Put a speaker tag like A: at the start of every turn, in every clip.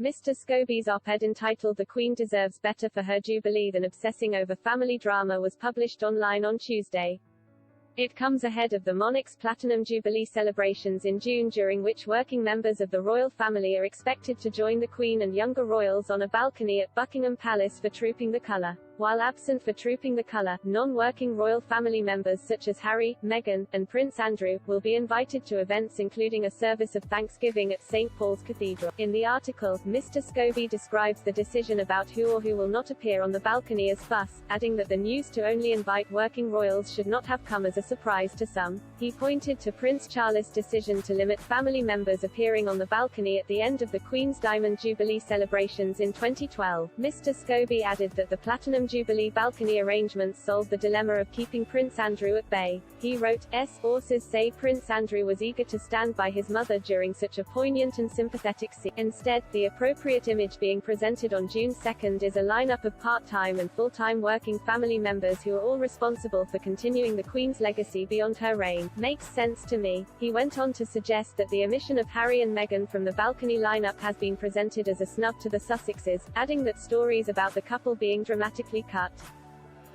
A: Mr. Scobie's op-ed entitled "The Queen Deserves Better for Her Jubilee Than Obsessing Over Family Drama" was published online on Tuesday. It comes ahead of the monarch's Platinum Jubilee celebrations in June, during which working members of the royal family are expected to join the Queen and younger royals on a balcony at Buckingham Palace for Trooping the Colour. While absent for Trooping the Colour, non-working royal family members such as Harry, Meghan, and Prince Andrew will be invited to events including a service of Thanksgiving at St. Paul's Cathedral. In the article, Mr. Scobie describes the decision about who or who will not appear on the balcony as fuss, adding that the news to only invite working royals should not have come as a surprise to some. He pointed to Prince Charles' decision to limit family members appearing on the balcony at the end of the Queen's Diamond Jubilee celebrations in 2012. Mr. Scobie added that the Platinum Jubilee balcony arrangements solve the dilemma of keeping Prince Andrew at bay. He wrote, "Sources say Prince Andrew was eager to stand by his mother during such a poignant and sympathetic scene. Instead, the appropriate image being presented on June 2 is a lineup of part-time and full-time working family members who are all responsible for continuing the Queen's legacy beyond her reign. Makes sense to me." He went on to suggest that the omission of Harry and Meghan from the balcony lineup has been presented as a snub to the Sussexes, adding that stories about the couple being dramatically cut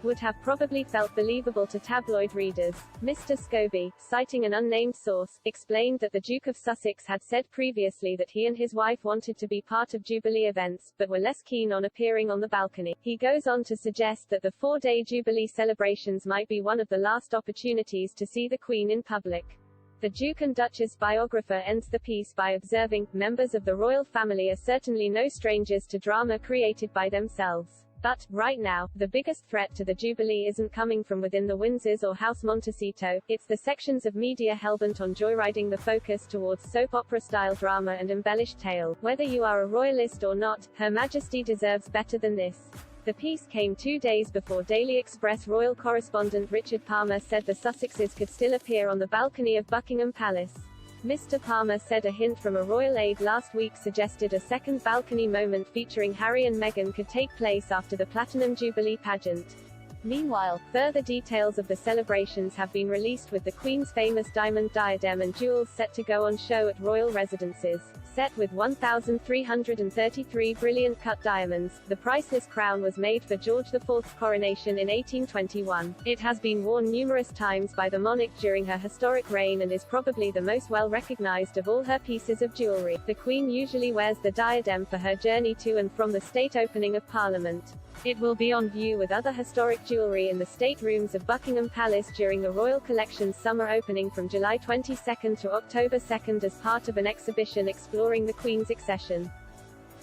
A: would have probably felt believable to tabloid readers. Mr. Scobie, citing an unnamed source, explained that the Duke of Sussex had said previously that he and his wife wanted to be part of Jubilee events, but were less keen on appearing on the balcony. He goes on to suggest that the four-day Jubilee celebrations might be one of the last opportunities to see the Queen in public. The Duke and Duchess biographer ends the piece by observing, "Members of the royal family are certainly no strangers to drama created by themselves. But, right now, the biggest threat to the Jubilee isn't coming from within the Windsors or House Montecito, it's the sections of media hellbent on joyriding the focus towards soap opera-style drama and embellished tale. Whether you are a royalist or not, Her Majesty deserves better than this." The piece came 2 days before Daily Express royal correspondent Richard Palmer said the Sussexes could still appear on the balcony of Buckingham Palace. Mr. Palmer said a hint from a royal aide last week suggested a second balcony moment featuring Harry and Meghan could take place after the Platinum Jubilee pageant. Meanwhile, further details of the celebrations have been released, with the Queen's famous diamond diadem and jewels set to go on show at royal residences. Set with 1,333 brilliant cut diamonds, the priceless crown was made for George IV's coronation in 1821. It has been worn numerous times by the monarch during her historic reign and is probably the most well-recognized of all her pieces of jewelry. The Queen usually wears the diadem for her journey to and from the state opening of Parliament. It will be on view with other historic jewelry in the state rooms of Buckingham Palace during the Royal Collection's summer opening from July 22 to October 2 as part of an exhibition exploring the Queen's accession.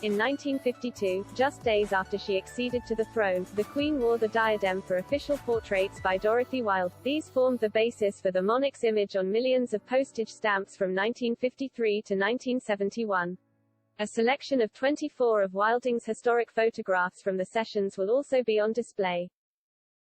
A: In 1952, just days after she acceded to the throne, the Queen wore the diadem for official portraits by Dorothy Wilde. These formed the basis for the monarch's image on millions of postage stamps from 1953 to 1971. A selection of 24 of Wilding's historic photographs from the sessions will also be on display.